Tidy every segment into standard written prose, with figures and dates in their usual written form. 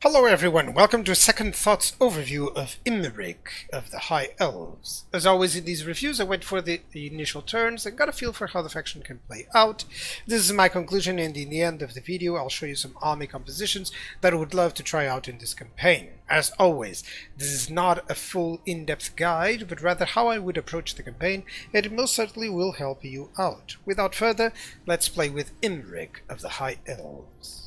Hello everyone, welcome to a Second Thoughts overview of Imrik of the High Elves. As always in these reviews I went for the initial turns and got a feel for how the faction can play out. This is my conclusion, and in the end of the video I'll show you some army compositions that I would love to try out in this campaign. As always, this is not a full in-depth guide, but rather how I would approach the campaign, and it most certainly will help you out. Without further, let's play with Imrik of the High Elves.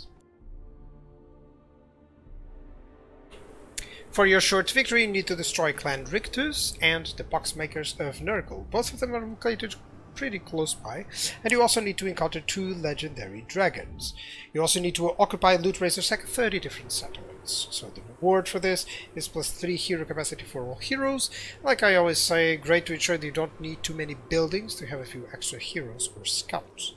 For your short victory, you need to destroy Clan Rictus and the Boxmakers of Nurgle. Both of them are located pretty close by, and you also need to encounter 2 legendary dragons. You also need to occupy Loot Razor Sack 30 different settlements. So the reward for this is +3 hero capacity for all heroes. Like I always say, great to ensure that you don't need too many buildings to have a few extra heroes or scouts.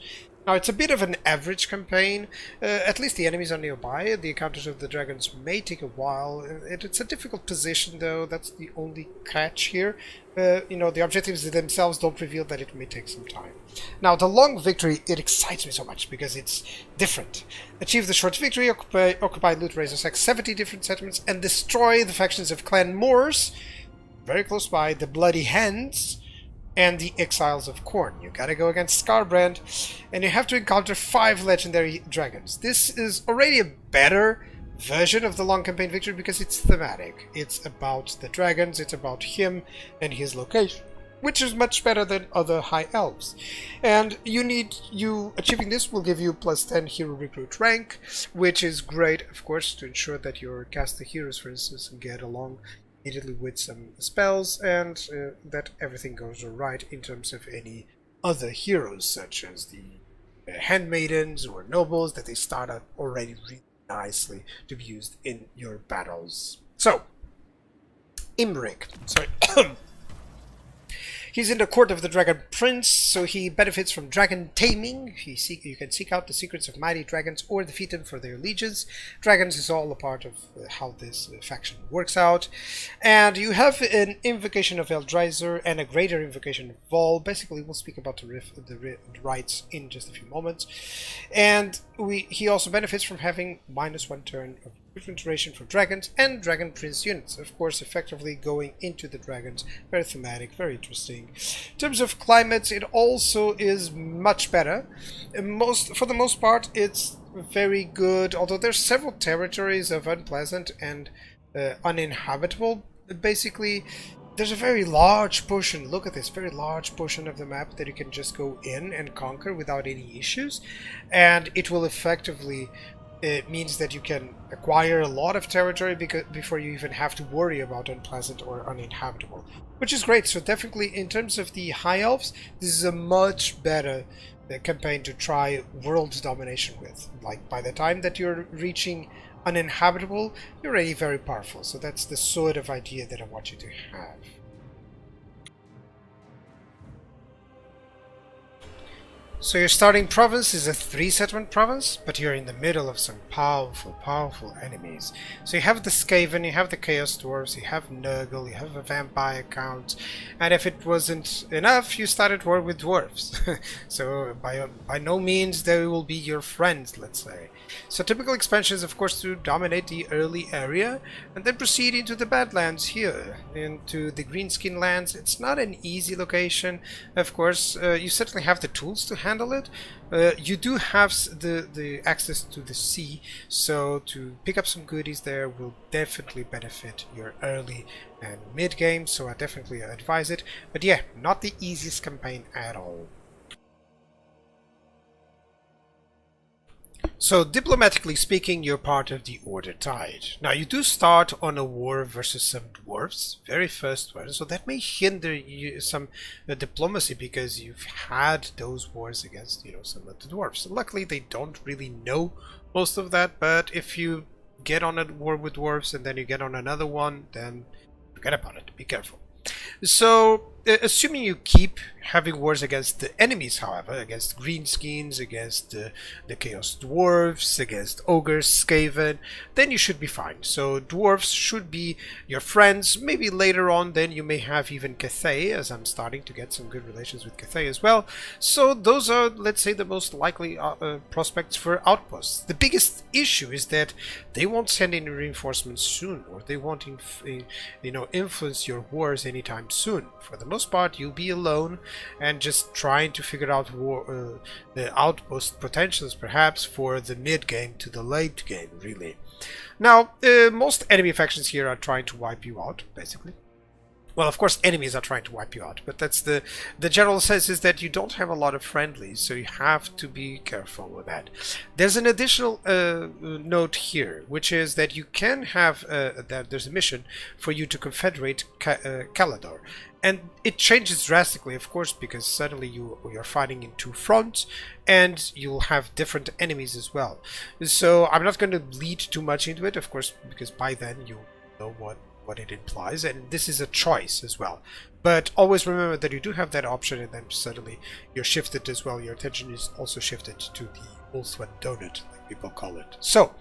Now, it's a bit of an average campaign. At least the enemies are nearby. The encounters of the dragons may take a while. It's a difficult position, though. That's the only catch here. The objectives themselves don't reveal that it may take some time. Now, the long victory, it excites me so much because it's different. Achieve the short victory, occupy Loot Razor Sack 70 different settlements, and destroy the factions of Clan Moors, very close by, the Bloody Hands, and the Exiles of Khorne. You gotta go against Skarbrand, and you have to encounter 5 legendary dragons. This is already a better version of the long campaign victory because it's thematic. It's about the dragons, it's about him and his location, which is much better than other High Elves. And achieving this will give you +10 hero recruit rank, which is great, of course, to ensure that your caster heroes, for instance, get along immediately with some spells, and that everything goes alright in terms of any other heroes, such as the handmaidens or nobles, that they start out already really nicely to be used in your battles. So, Imrik. Sorry. He's in the court of the Dragon Prince, so he benefits from dragon taming. You can seek out the secrets of mighty dragons or defeat them for their legions. Dragons is all a part of how this faction works out. And you have an invocation of Eldraizer and a greater invocation of Vol. Basically, we'll speak about the rights in just a few moments. And he also benefits from having -1 turn of different duration for dragons and Dragon Prince units, of course, effectively going into the dragons. Very thematic, very interesting. In terms of climates, it also is much better. For the most part, it's very good, although there's several territories of unpleasant and uninhabitable. Basically, there's a very large portion, look at this, very large portion of the map that you can just go in and conquer without any issues, and it will effectively it means that you can acquire a lot of territory before you even have to worry about unpleasant or uninhabitable, which is great. So definitely in terms of the High Elves, this is a much better campaign to try world domination with. Like, by the time that you're reaching uninhabitable, you're already very powerful. So that's the sort of idea that I want you to have. So your starting province is a 3-settlement province, but you're in the middle of some powerful enemies. So you have the Skaven, you have the Chaos Dwarves, you have Nurgle, you have a Vampire Count, and if it wasn't enough, you started war with Dwarves. So by no means they will be your friends, let's say. So typical expansion is, of course, to dominate the early area, and then proceed into the Badlands here, into the Greenskin Lands. It's not an easy location, of course. You certainly have the tools to handle it. You do have the access to the sea, so to pick up some goodies there will definitely benefit your early and mid game, so I definitely advise it. But yeah, not the easiest campaign at all. So, diplomatically speaking, you're part of the Order Tide. Now, you do start on a war versus some dwarves, very first one, so that may hinder some diplomacy because you've had those wars against, some of the dwarves. Luckily, they don't really know most of that, but if you get on a war with dwarves and then you get on another one, then forget about it. Be careful. So, assuming you keep having wars against the enemies, however, against greenskins, against the Chaos Dwarves, against Ogres, Skaven, then you should be fine. So Dwarves should be your friends. Maybe later on then you may have even Cathay, as I'm starting to get some good relations with Cathay as well. So those are, let's say, the most likely prospects for outposts. The biggest issue is that they won't send any reinforcements soon, or they won't influence your wars anytime soon. For the most part, you'll be alone and just trying to figure out the outpost potentials perhaps for the mid game to the late game, really. Now, most enemy factions here are trying to wipe you out, basically. Well, of course, enemies are trying to wipe you out, but that's the general sense is that you don't have a lot of friendlies, so you have to be careful with that. There's an additional note here, which is that you can have that there's a mission for you to confederate Calador. And it changes drastically, of course, because suddenly you're fighting in two fronts, and you'll have different enemies as well. So I'm not going to lead too much into it, of course, because by then you'll know what it implies, and this is a choice as well. But always remember that you do have that option, and then suddenly you're shifted as well. Your attention is also shifted to the Wolfswan Donut, like people call it. So,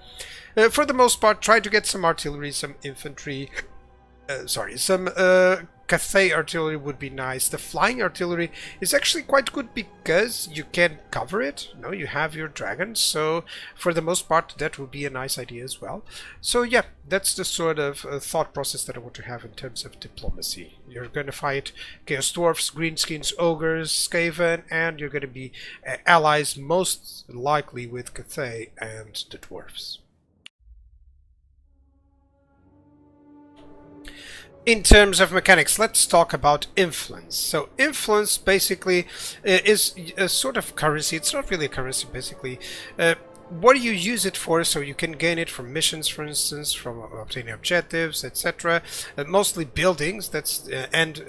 for the most part, try to get some artillery, some infantry, some Cathay artillery would be nice. The flying artillery is actually quite good because you can cover it. You know, you have your dragons, so for the most part that would be a nice idea as well. So yeah, that's the sort of thought process that I want to have in terms of diplomacy. You're going to fight Chaos Dwarfs, Greenskins, Ogres, Skaven, and you're going to be allies most likely with Cathay and the Dwarfs. In terms of mechanics, let's talk about influence. So influence basically is a sort of currency. It's not really a currency, basically. What do you use it for? So you can gain it from missions, for instance, from obtaining objectives, etc. Mostly buildings, that's and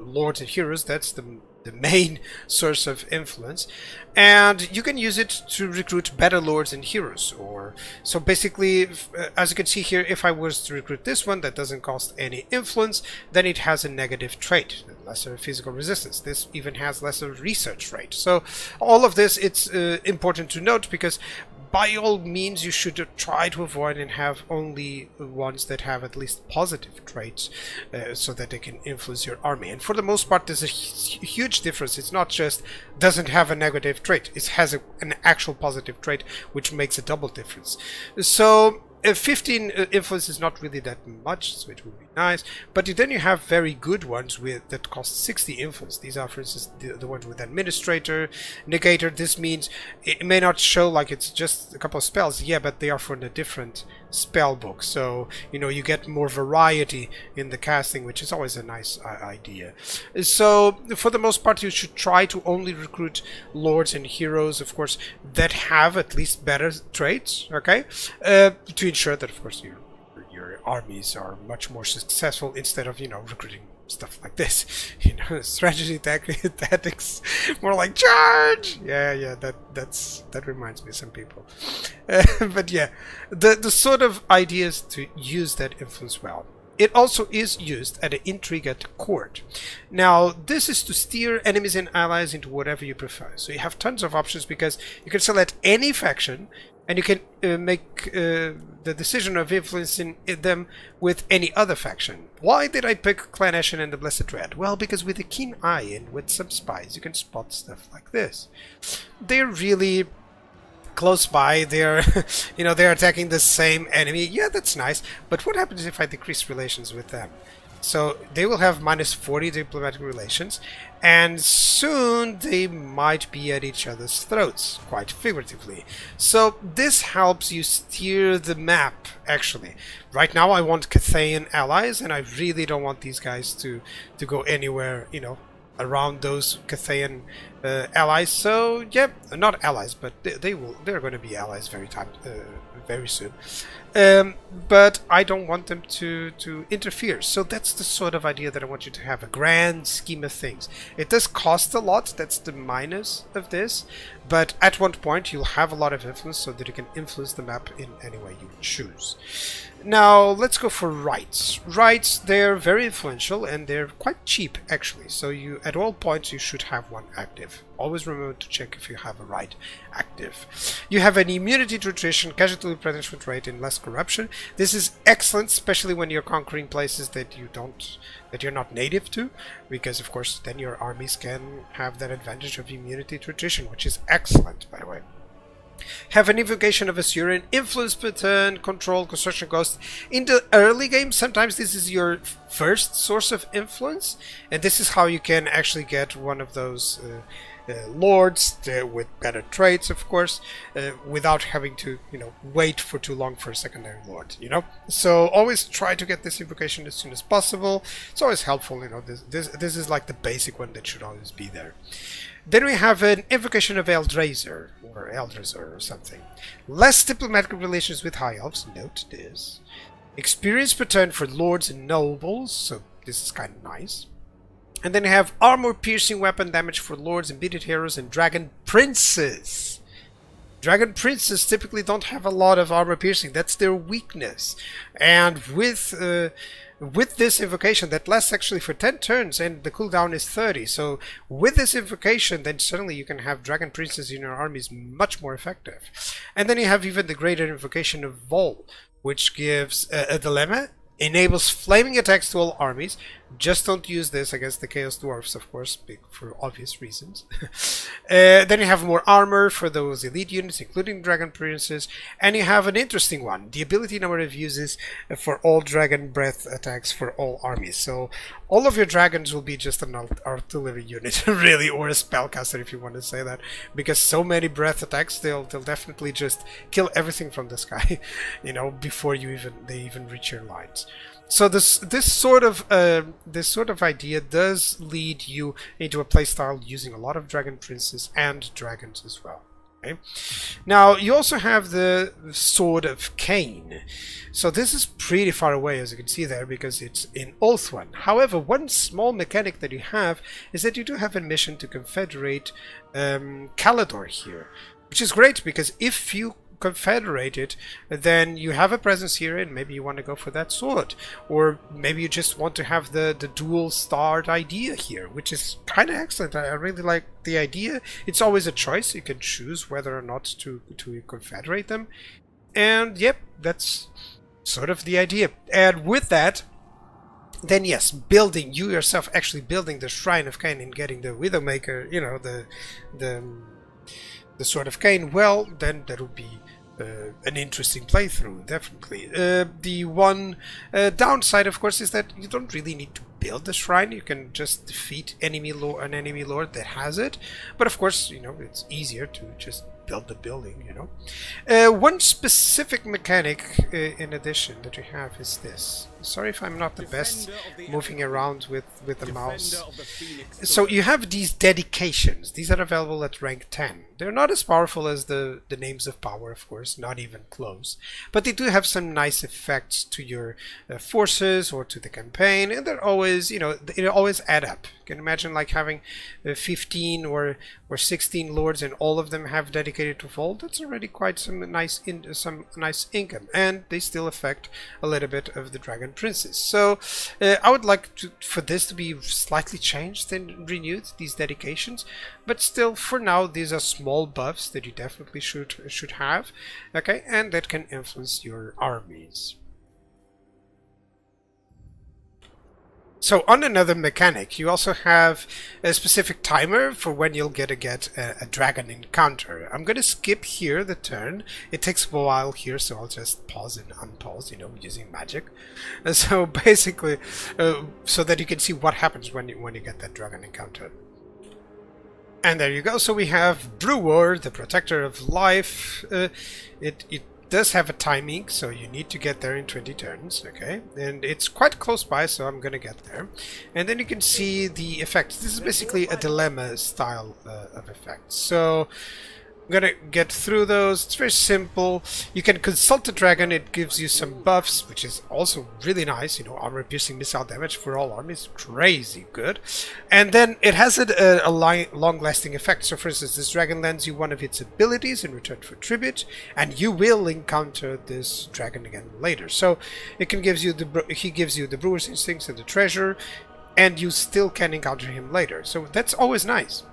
lords and heroes. That's the main source of influence, and you can use it to recruit better lords and heroes. Or so basically, as you can see here, if I was to recruit this one that doesn't cost any influence, then it has a negative trait, lesser physical resistance. This even has lesser research rate. So all of this, it's important to note, because by all means you should try to avoid and have only ones that have at least positive traits, so that they can influence your army. And for the most part, there's a huge difference. It's not just doesn't have a negative trait, it has an actual positive trait, which makes a double difference. So 15 influence is not really that much, so it would be nice. But then you have very good ones that cost 60 influence. These are, for instance, the ones with Administrator, Negator. This means it may not show like it's just a couple of spells, yeah, but they are for the different spell book. So, you know, you get more variety in the casting, which is always a nice idea. So, for the most part, you should try to only recruit lords and heroes, of course, that have at least better traits, okay? To ensure that, of course, your armies are much more successful, instead of, you know, recruiting stuff like this, you know, strategy, tactics, more like charge. Yeah, that reminds me of some people. But yeah, the sort of ideas to use that influence well. It also is used at an intrigue at court. Now, this is to steer enemies and allies into whatever you prefer. So you have tons of options, because you can select any faction, and you can make the decision of influencing them with any other faction. Why did I pick Clan Ashen and the Blessed Dread? Well, because with a keen eye and with some spies, you can spot stuff like this. They're really close by. They're, you know, they're attacking the same enemy. Yeah, that's nice. But what happens if I decrease relations with them? So they will have -40 diplomatic relations, and soon they might be at each other's throats, quite figuratively. So this helps you steer the map, actually. Right now I want Cathayan allies, and I really don't want these guys to go anywhere, you know, around those Cathayan allies. So yeah, not allies, but they're going to be allies very soon. But I don't want them to interfere. So that's the sort of idea that I want you to have, a grand scheme of things. It does cost a lot, that's the minus of this, but at one point you'll have a lot of influence so that you can influence the map in any way you choose. Now let's go for rights. Rights, they're very influential and they're quite cheap actually, so you at all points you should have one active. Always remember to check if you have a right active. You have an immunity to attrition, casualty replenishment rate, and less corruption. This is excellent, especially when you're conquering places that you're not native to, because of course then your armies can have that advantage of immunity to attrition, which is excellent, by the way. Have an invocation of Assyrian, influence per turn, control, construction cost. In the early game, sometimes this is your first source of influence, and this is how you can actually get one of those lords with better traits, of course, without having to, wait for too long for a secondary lord, So always try to get this invocation as soon as possible. It's always helpful, this is like the basic one that should always be there. Then we have an invocation of Eldrazer, or something. Less diplomatic relations with High Elves, note this. Experience per turn for lords and nobles, so this is kind of nice. And then you have armor-piercing weapon damage for lords and bearded heroes and dragon princes. Dragon princes typically don't have a lot of armor piercing, that's their weakness. And with this invocation that lasts actually for 10 turns and the cooldown is 30, so with this invocation then suddenly you can have dragon princes in your armies much more effective. And then you have even the greater invocation of Vol, which gives a dilemma, enables flaming attacks to all armies. Just don't use this against the Chaos Dwarfs, of course, for obvious reasons. Then you have more armor for those elite units, including Dragon Princes. And you have an interesting one, the ability number of uses for all Dragon Breath attacks for all armies. So all of your dragons will be just an artillery unit, really, or a spellcaster if you want to say that. Because so many breath attacks, they'll definitely just kill everything from the sky, before they even reach your lines. So this sort of idea does lead you into a playstyle using a lot of dragon princes and dragons as well. Okay? Now you also have the Sword of Cain. So this is pretty far away, as you can see there, because it's in Oathwan. However, one small mechanic that you have is that you do have a mission to confederate Calador here, which is great because if you confederate it, then you have a presence here and maybe you want to go for that sword, or maybe you just want to have the dual starred idea here, which is kind of excellent. I really like the idea. It's always a choice, you can choose whether or not to confederate them, and yep, that's sort of the idea. And with that, then yes, building, you yourself actually building the Shrine of Cain and getting the Widowmaker, the Sword of Cain, well, then that would be an interesting playthrough, definitely. The one downside, of course, is that you don't really need to build the shrine. You can just defeat an enemy lord that has it. But of course, it's easier to just build the building, One specific mechanic, in addition, that you have is this. Sorry if I'm not the best moving around with the mouse. So you have these dedications. These are available at rank 10. They're not as powerful as the names of power, of course, not even close. But they do have some nice effects to your forces or to the campaign, and they're always, they always add up. You can imagine like having 15 or 16 lords and all of them have dedicated to Vol. That's already quite some nice income, and they still affect a little bit of the dragon princes. So I would like for this to be slightly changed and renewed, these dedications, but still for now these are small buffs that you definitely should have, okay, and that can influence your armies. So on another mechanic, you also have a specific timer for when you'll get a dragon encounter. I'm going to skip here the turn. It takes a while here, so I'll just pause and unpause, using magic. And so basically, so that you can see what happens when you get that dragon encounter. And there you go. So we have Brewer, the Protector of Life. It does have a timing, so you need to get there in 20 turns, okay? And it's quite close by, so I'm gonna get there. And then you can see the effects. This is basically a dilemma style of effects. So I'm gonna get through those. It's very simple. You can consult the dragon. It gives you some buffs, which is also really nice. You know, armor piercing missile damage for all armies, crazy good. And then it has a long-lasting effect. So, for instance, this dragon lends you one of its abilities in return for tribute, and you will encounter this dragon again later. So, it can gives you he gives you the brewer's instincts and the treasure, and you still can encounter him later. So that's always nice.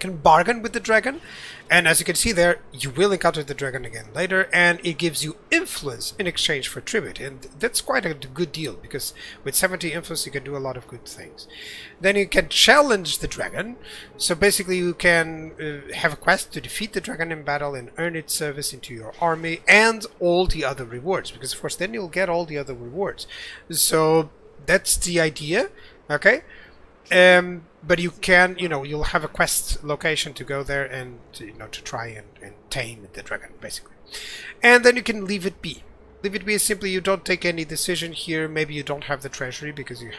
Can bargain with the dragon, and as you can see there, you will encounter the dragon again later, and it gives you influence in exchange for tribute, and that's quite a good deal, because with 70 influence you can do a lot of good things. Then you can challenge the dragon, so basically you can have a quest to defeat the dragon in battle and earn its service into your army and all the other rewards, because of course then you'll get all the other rewards. So that's the idea, okay? But you can, you know, you'll have a quest location to go there and, you know, to try and tame the dragon, basically. And then you can leave it be. Leave it be is simply you don't take any decision here. Maybe you don't have the treasury because you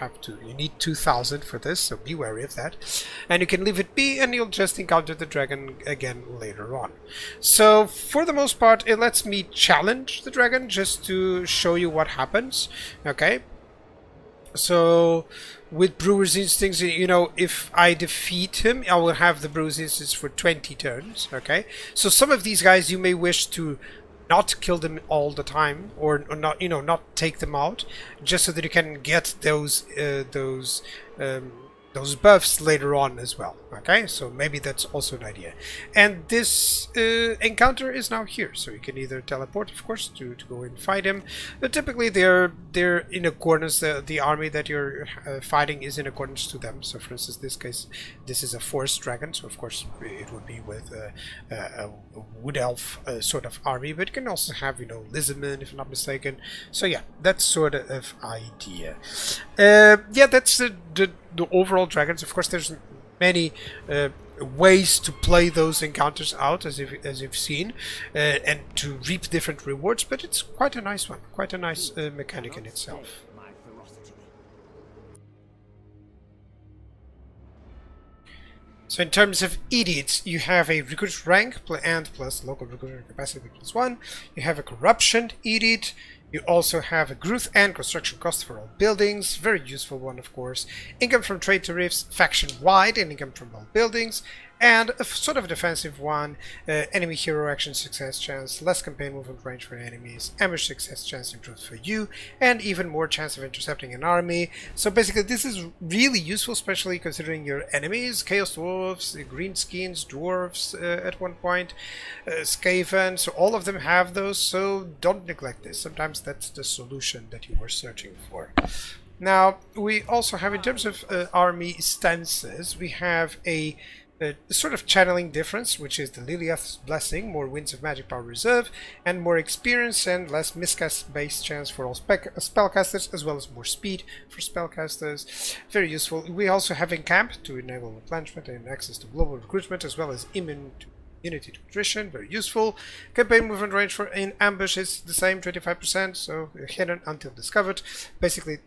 need 2,000 for this, so be wary of that. And you can leave it be, and you'll just encounter the dragon again later on. So for the most part, it lets me challenge the dragon just to show you what happens, okay? So with Brewer's Instincts, you know, if I defeat him, I will have the Brewer's Instincts for 20 turns, okay? So some of these guys you may wish to not kill them all the time, or not, you know, not take them out, just so that you can get those buffs later on as well, okay? So maybe that's also an idea. And this encounter is now here, so you can either teleport, of course, to go and fight him. But typically they're in accordance, the army that you're fighting is in accordance to them. So for instance, this case, this is a forest dragon, so of course it would be with a wood elf sort of army, but you can also have, you know, lizardmen, if I'm not mistaken. So yeah, that's sort of idea. Yeah, that's the overall dragons. Of course, there's many ways to play those encounters out, as you've seen, and to reap different rewards. But it's quite a nice one, quite a nice mechanic in itself. So in terms of edicts, you have a recruit rank and plus local recruiter capacity +1. You have a corruption edict. You also have a growth and construction cost for all buildings, very useful one, of course. Income from trade tariffs, faction-wide, and income from all buildings. And a sort of defensive one, enemy hero action success chance, less campaign movement range for enemies, ambush success chance improved for you, and even more chance of intercepting an army. So basically this is really useful, especially considering your enemies, Chaos Dwarves, Greenskins, Dwarves at one point, Skaven, so all of them have those, so don't neglect this. Sometimes that's the solution that you were searching for. Now, we also have, in terms of army stances, we have a sort of channeling difference, which is the Liliath's Blessing, more Winds of Magic Power Reserve, and more experience and less miscast base chance for all spellcasters, as well as more speed for spellcasters. Very useful. We also have Encamp to enable replenishment and access to global recruitment, as well as immunity to attrition, very useful. Campaign movement range for in ambush is the same, 25%, so hidden until discovered. Basically,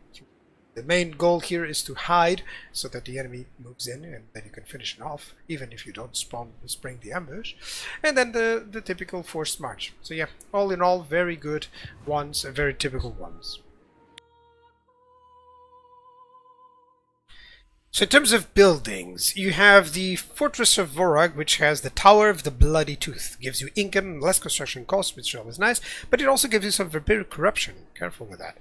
the main goal here is to hide so that the enemy moves in, and then you can finish it off, even if you don't spring the ambush. And then the typical forced march. So yeah, all in all, very good ones, very typical ones. So in terms of buildings, you have the Fortress of Vorag, which has the Tower of the Bloody Tooth. Gives you income, less construction costs, which is always nice, but it also gives you some vampiric corruption. Careful with that.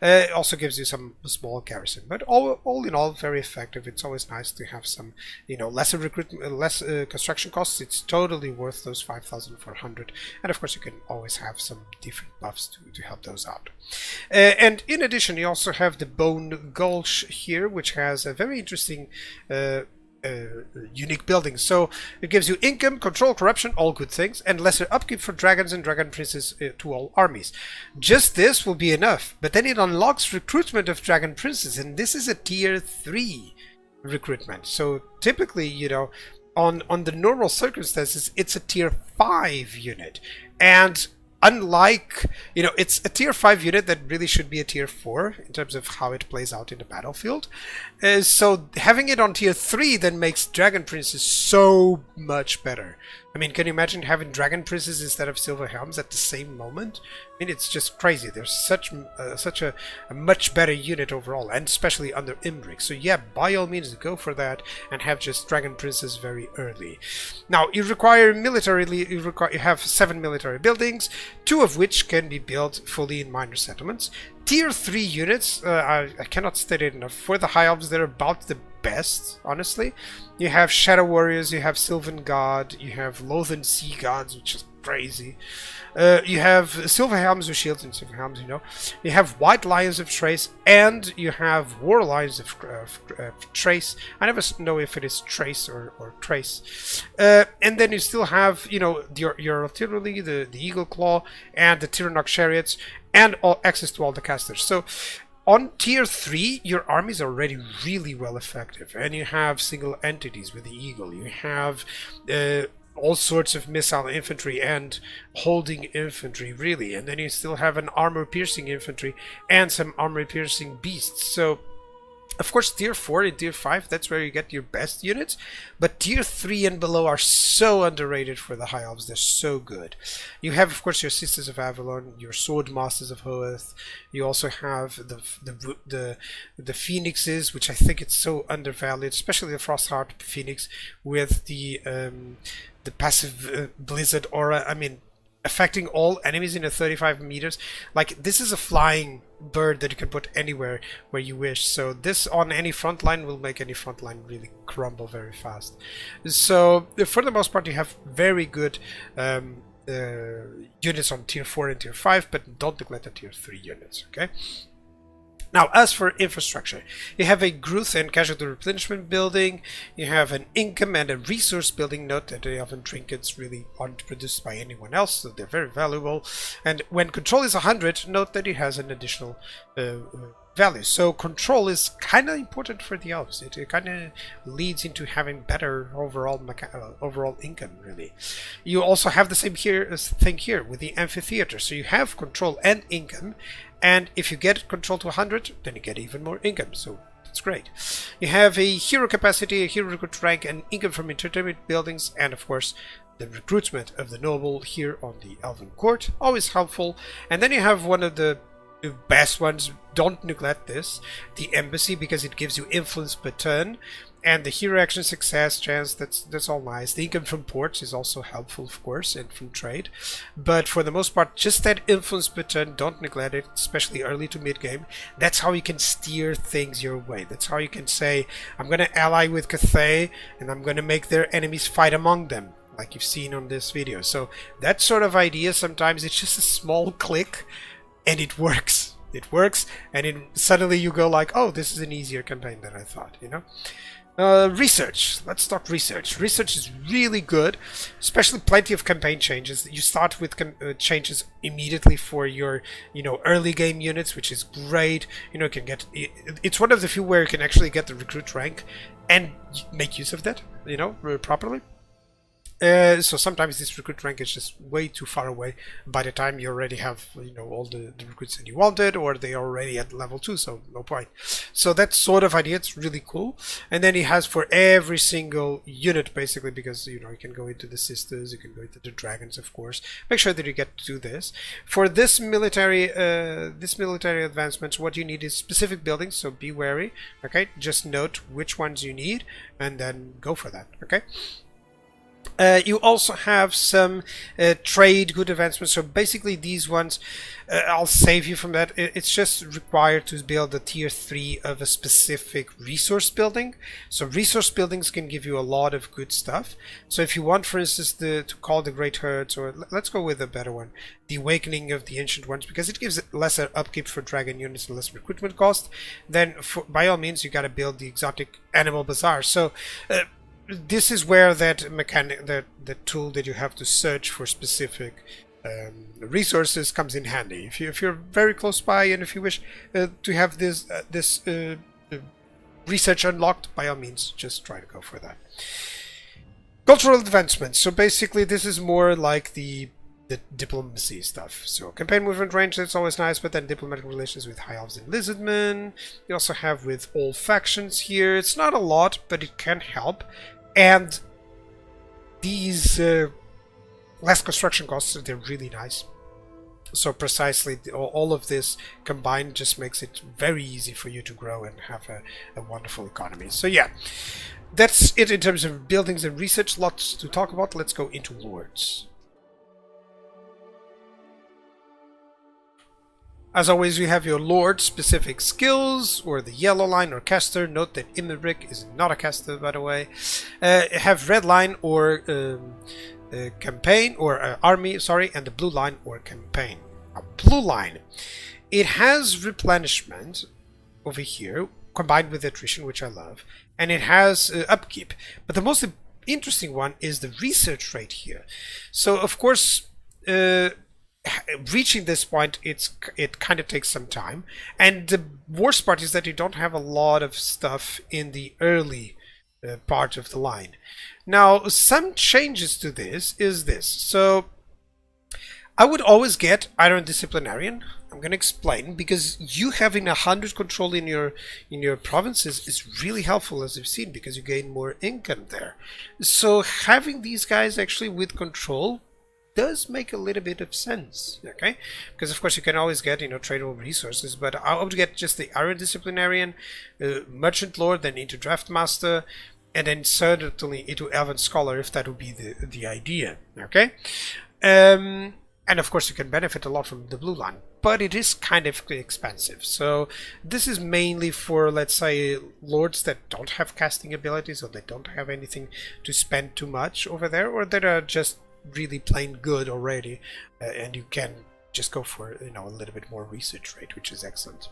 It also gives you some small garrison, but all in all, very effective. It's always nice to have some, you know, less construction costs. It's totally worth those 5,400, and of course you can always have some different buffs to help those out. And in addition, you also have the Bone Gulch here, which has a very interesting unique building. So it gives you income, control, corruption, all good things, and lesser upkeep for dragons and dragon princes to all armies. Just this will be enough, but then it unlocks recruitment of dragon princes, and this is a tier 3 recruitment. So typically, you know, on the normal circumstances, it's a tier 5 unit, and unlike, you know, it's a tier 5 unit that really should be a tier 4 in terms of how it plays out in the battlefield. So having it on tier 3 then makes Dragon Princes so much better. I mean, can you imagine having Dragon Princes instead of Silver Helms at the same moment? I mean, it's just crazy. There's such a much better unit overall, and especially under Imrik. So yeah, by all means, go for that and have just Dragon Princes very early. Now, you have 7 military buildings, 2 of which can be built fully in minor settlements. Tier 3 units, I cannot state it enough. For the High Elves, they're about the best, honestly. You have Shadow Warriors, you have Sylvan God, you have Loathen Sea Gods, which is crazy. You have Silver Helms with shields and Silver Helms, you know. You have White Lions of Trace, and you have War Lions of Trace. I never know if it is Trace or Trace. And then you still have, you know, your artillery, the Eagle Claw, and the Tyrannok Chariots, and access to all the casters. So on tier 3, your armies are already really well effective, and you have single entities with the Eagle. You have all sorts of missile infantry and holding infantry, really, and then you still have an armor-piercing infantry and some armor-piercing beasts. So of course, tier 4 and tier 5, that's where you get your best units, but tier 3 and below are so underrated for the High Elves. They're so good. You have, of course, your Sisters of Avalon, your Sword Masters of Hoeth. You also have the Phoenixes, which I think it's so undervalued, especially the Frostheart Phoenix with the passive Blizzard aura. I mean, affecting all enemies in a 35 meters. Like, this is a flying bird that you can put anywhere where you wish. So this on any front line will make any front line really crumble very fast. So for the most part, you have very good units on tier 4 and tier 5, but don't neglect the tier 3 units, okay? Now, as for infrastructure, you have a growth and casualty replenishment building, you have an income and a resource building. Note that the elven trinkets really aren't produced by anyone else, so they're very valuable. And when control is 100, note that it has an additional value. So control is kind of important for the elves. It kind of leads into having better overall income, really. You also have the same thing here with the amphitheater. So you have control and income, and if you get control to 100, then you get even more income. So that's great. You have a hero capacity, a hero recruit rank, and income from entertainment buildings, and of course the recruitment of the noble here on the Elven Court, always helpful. And then you have one of the best ones, don't neglect this, the embassy, because it gives you influence per turn, and the hero action success chance. That's all nice. The income from ports is also helpful, of course, and from trade, but for the most part, just that influence per turn, don't neglect it, especially early to mid game. That's how you can steer things your way. That's how you can say, I'm going to ally with Cathay and I'm going to make their enemies fight among them, like you've seen on this video. So that sort of idea, sometimes it's just a small click and it works. It works, and suddenly you go like, oh, this is an easier campaign than I thought, you know? Research. Let's talk research. Research is really good, especially plenty of campaign changes. You start with changes immediately for your, you know, early game units, which is great. You know, you can get. It's one of the few where you can actually get the recruit rank and make use of that, you know, properly. So sometimes this recruit rank is just way too far away by the time you already have, you know, all the recruits that you wanted, or they are already at level 2, so no point. So that sort of idea, it's really cool. And then he has for every single unit, basically, because, you know, you can go into the sisters, you can go into the dragons, of course. Make sure that you get to do this. For this military advancements, what you need is specific buildings, so be wary, okay? Just note which ones you need, and then go for that, okay? You also have some trade good advancements. So basically these ones, I'll save you from that. It's just required to build a tier 3 of a specific resource building. So resource buildings can give you a lot of good stuff. So if you want, for instance, to call the Great Herds, or let's go with a better one, the Awakening of the Ancient Ones, because it gives lesser upkeep for dragon units and less recruitment cost, then by all means you got to build the Exotic Animal Bazaar. So this is where that mechanic, the tool that you have to search for specific resources comes in handy. If you're very close by, and if you wish to have this research unlocked, by all means, just try to go for that. Cultural advancements. So basically, this is more like the the diplomacy stuff. So campaign movement range, that's always nice, but then diplomatic relations with High Elves and Lizardmen. You also have with all factions here. It's not a lot, but it can help. And these less construction costs, they're really nice. So precisely all of this combined just makes it very easy for you to grow and have a wonderful economy. So yeah, that's it in terms of buildings and research. Lots to talk about. Let's go into lords. As always, you have your lord specific skills, or the yellow line or caster. Note that Imrik is not a caster, by the way. Have red line or campaign, or army, sorry, and the blue line or campaign. A blue line, it has replenishment over here, combined with attrition, which I love, and it has upkeep. But the most interesting one is the research rate here. So, of course, reaching this point, it kind of takes some time, and the worst part is that you don't have a lot of stuff in the early part of the line. Now, some changes to this is this. So I would always get Iron Disciplinarian. I'm going to explain, because you having 100 control in your provinces is really helpful, as you've seen, because you gain more income there. So having these guys actually with control does make a little bit of sense, okay? Because of course you can always get, tradable resources, but I would get just the Iron Disciplinarian, Merchant Lord, then into Draft Master, and then certainly into Elven Scholar, if that would be the idea, okay? And of course you can benefit a lot from the blue line, but it is kind of expensive. So this is mainly for, let's say, lords that don't have casting abilities, or they don't have anything to spend too much over there, or that are just really plain good already, and you can just go for a little bit more research rate, which is excellent.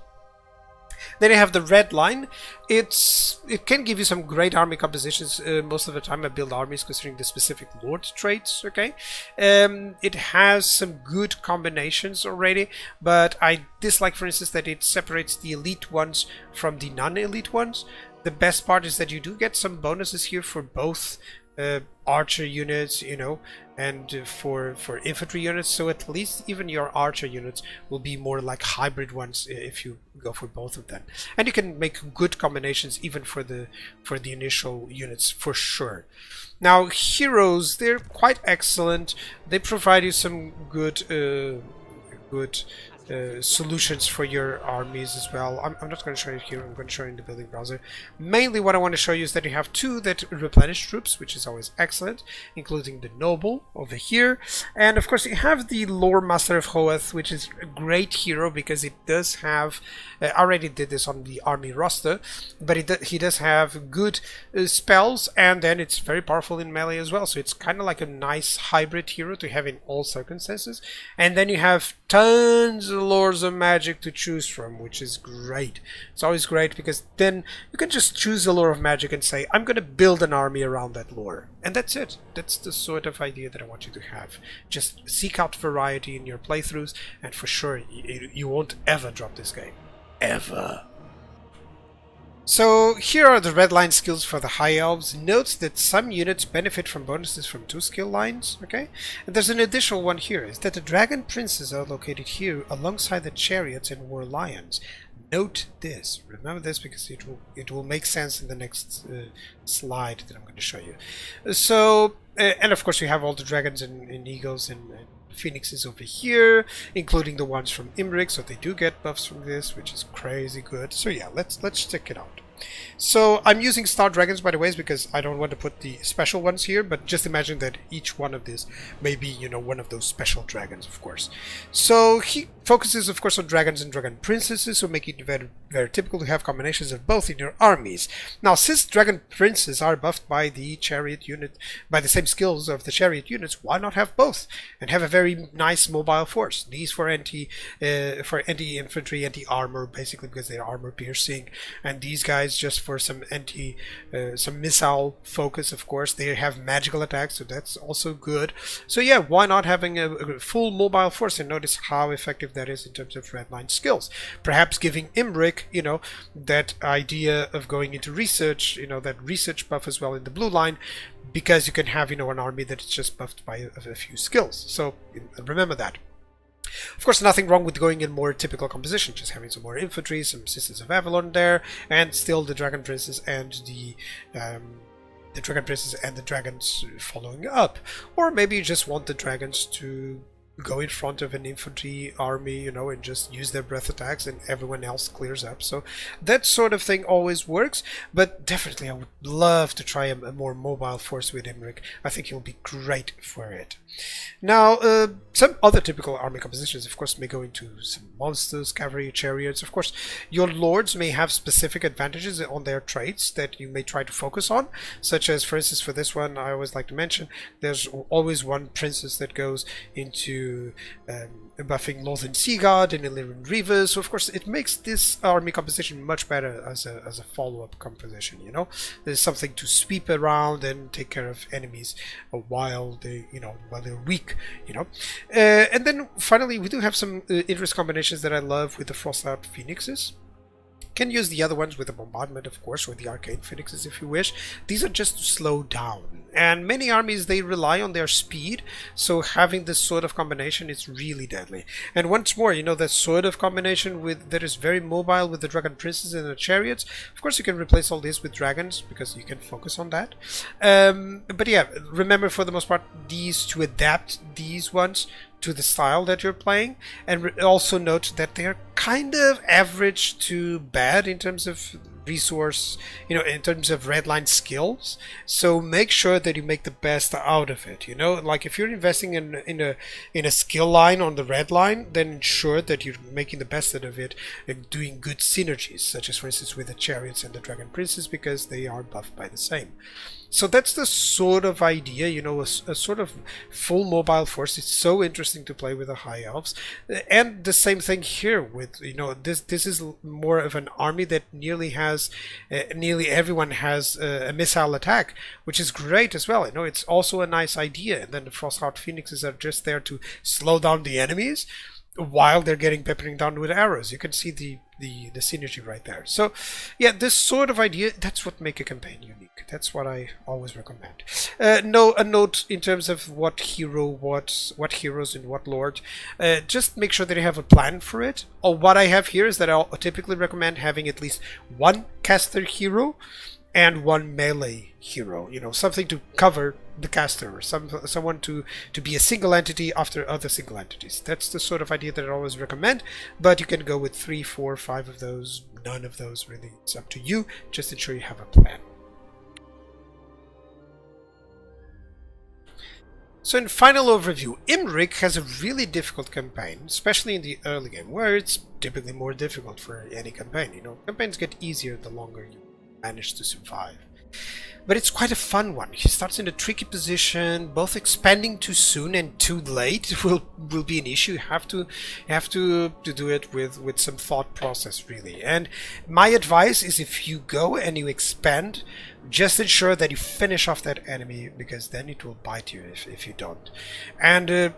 Then you have the red line. It can give you some great army compositions. Most of the time I build armies considering the specific lord traits, okay? It has some good combinations already, but I dislike, for instance, that it separates the elite ones from the non-elite ones. The best part is that you do get some bonuses here for both archer units, and for infantry units, so at least even your archer units will be more like hybrid ones if you go for both of them, and you can make good combinations even for the initial units for sure. Now heroes, they're quite excellent. They provide you some good solutions for your armies as well. I'm not going to show you here, I'm going to show you in the building browser. Mainly what I want to show you is that you have two that replenish troops, which is always excellent, including the noble over here, and of course you have the Lore Master of Hoeth, which is a great hero because it does have, I already did this on the army roster, but he does have good spells, and then it's very powerful in melee as well, so it's kind of like a nice hybrid hero to have in all circumstances. And then you have tons of lords of magic to choose from, which is great. It's always great because then you can just choose a lore of magic and say, I'm going to build an army around that lore, and that's it. That's the sort of idea that I want you to have. Just seek out variety in your playthroughs, and for sure you won't ever drop this game. Ever. So here are the red line skills for the High Elves. Note that some units benefit from bonuses from 2 skill lines, okay? And there's an additional one here, is that the Dragon Princes are located here alongside the Chariots and War Lions. Note this. Remember this because it will make sense in the next slide that I'm going to show you. So, and of course we have all the dragons and eagles and phoenixes over here, including the ones from Imrik, so they do get buffs from this, which is crazy good. So yeah, let's check it out. So I'm using Star Dragons, by the way, because I don't want to put the special ones here, but just imagine that each one of these may be, one of those special dragons, of course. So he focuses, of course, on dragons and dragon princesses, so make it very, very typical to have combinations of both in your armies. Now, since dragon princes are buffed by the chariot unit, by the same skills of the chariot units, why not have both and have a very nice mobile force? These for anti-infantry, anti-armor, basically because they're armor piercing, and these guys guys just for some some missile focus. Of course, they have magical attacks, so that's also good. So yeah, why not having a full mobile force, and notice how effective that is in terms of redline skills. Perhaps giving Imrik, you know, that idea of going into research, you know, that research buff as well in the blue line, because you can have, you know, an army that is just buffed by a few skills. So remember that. Of course, nothing wrong with going in more typical composition, just having some more infantry, some Sisters of Avalon there, and still the Dragon Princes and the dragons following up. Or maybe you just want the dragons to go in front of an infantry army, you know, and just use their breath attacks and everyone else clears up. So that sort of thing always works, but definitely I would love to try a more mobile force with Imrik. I think he'll be great for it. Now, some other typical army compositions, of course, may go into some monsters, cavalry, chariots. Of course, your lords may have specific advantages on their traits that you may try to focus on, such as, for instance, for this one, I always like to mention, there's always one princess that goes into buffing Northern Seaguard and Illyrian Reavers. So, of course, it makes this army composition much better as a follow-up composition, you know. There's something to sweep around and take care of enemies while they, you know, while they're weak, you know. And then finally, we do have some interest combinations that I love with the Frost-out Phoenixes. Can use the other ones with the Bombardment, of course, or the Arcane Phoenixes if you wish. These are just to slow down. And many armies, they rely on their speed, so having this sort of combination is really deadly. And once more, you know, that sort of combination that is very mobile with the Dragon Princes and the Chariots. Of course, you can replace all this with Dragons, because you can focus on that. But yeah, remember for the most part, to adapt these ones to the style that you're playing, and also note that they're kind of average to bad in terms of resource, you know, in terms of redline skills. So make sure that you make the best out of it, you know. Like if you're investing in a skill line on the red line, then ensure that you're making the best out of it and doing good synergies, such as for instance with the Chariots and the Dragon Princes, because they are buffed by the same. So that's the sort of idea, you know, a sort of full mobile force. It's so interesting to play with the High Elves. And the same thing here with, you know, this is more of an army that nearly everyone has a missile attack, which is great as well. You know, it's also a nice idea. And then the Frost-out Phoenixes are just there to slow down the enemies while they're getting peppering down with arrows. You can see the synergy right there. So yeah, this sort of idea, that's what makes a campaign unique. That's what I always recommend. A note in terms of what heroes and what lord. Just make sure that you have a plan for it. Or what I have here is that I'll typically recommend having at least one caster hero and one melee hero, you know, something to cover the caster, or someone to be a single entity after other single entities. That's the sort of idea that I always recommend, but you can go with 3, 4, 5 of those, none of those, really, it's up to you. Just ensure you have a plan. So in final overview, Imrik has a really difficult campaign, especially in the early game, where it's typically more difficult for any campaign. You know, campaigns get easier the longer you manage to survive. But it's quite a fun one. He starts in a tricky position. Both expanding too soon and too late will be an issue. You have to do it with some thought process, really. And my advice is, if you go and you expand, just ensure that you finish off that enemy, because then it will bite you if you don't. And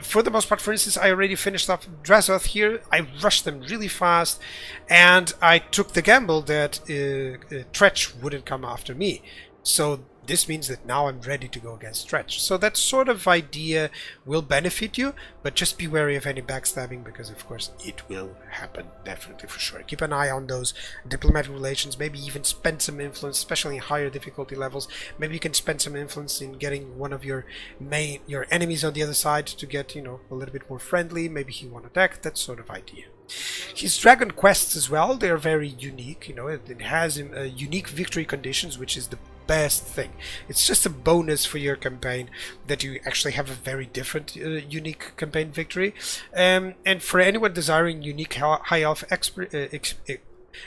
for the most part, for instance, I already finished off Drazoth here. I rushed them really fast, and I took the gamble that Tretch wouldn't come after me. So this means that now I'm ready to go against Tretch. So that sort of idea will benefit you, but just be wary of any backstabbing, because of course it will happen, definitely, for sure. Keep an eye on those diplomatic relations, maybe even spend some influence, especially in higher difficulty levels. Maybe you can spend some influence in getting one of your enemies on the other side to get, you know, a little bit more friendly. Maybe he won't attack, that sort of idea. His Dragon Quests as well, they're very unique, you know, it has unique victory conditions, which is the best thing. It's just a bonus for your campaign that you actually have a very different unique campaign victory. And for anyone desiring unique high elf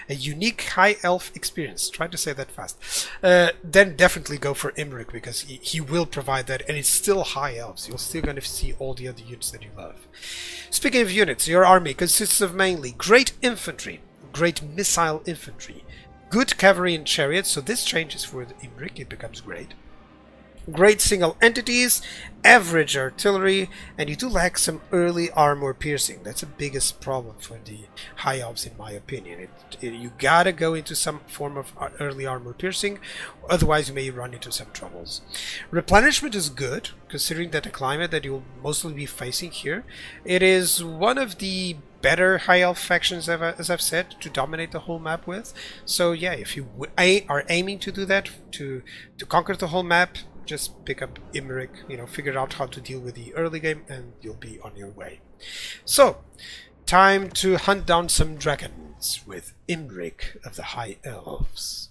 a unique high elf experience, try to say that fast, then definitely go for Imrik, because he will provide that, and it's still high elves. You're still going to see all the other units that you love. Speaking of units, your army consists of mainly great infantry, great missile infantry, good cavalry and chariots, so this changes for the Imrik, it becomes great. Great single entities, average artillery, and you do lack some early armor piercing. That's the biggest problem for the High Elves, in my opinion. You gotta go into some form of early armor piercing, otherwise you may run into some troubles. Replenishment is good, considering that the climate that you'll mostly be facing here. It is one of the better High Elf factions, as I've said, to dominate the whole map with. So yeah, if you are aiming to do that, to conquer the whole map, just pick up Imrik, figure out how to deal with the early game, and you'll be on your way. So, time to hunt down some dragons with Imrik of the High Elves.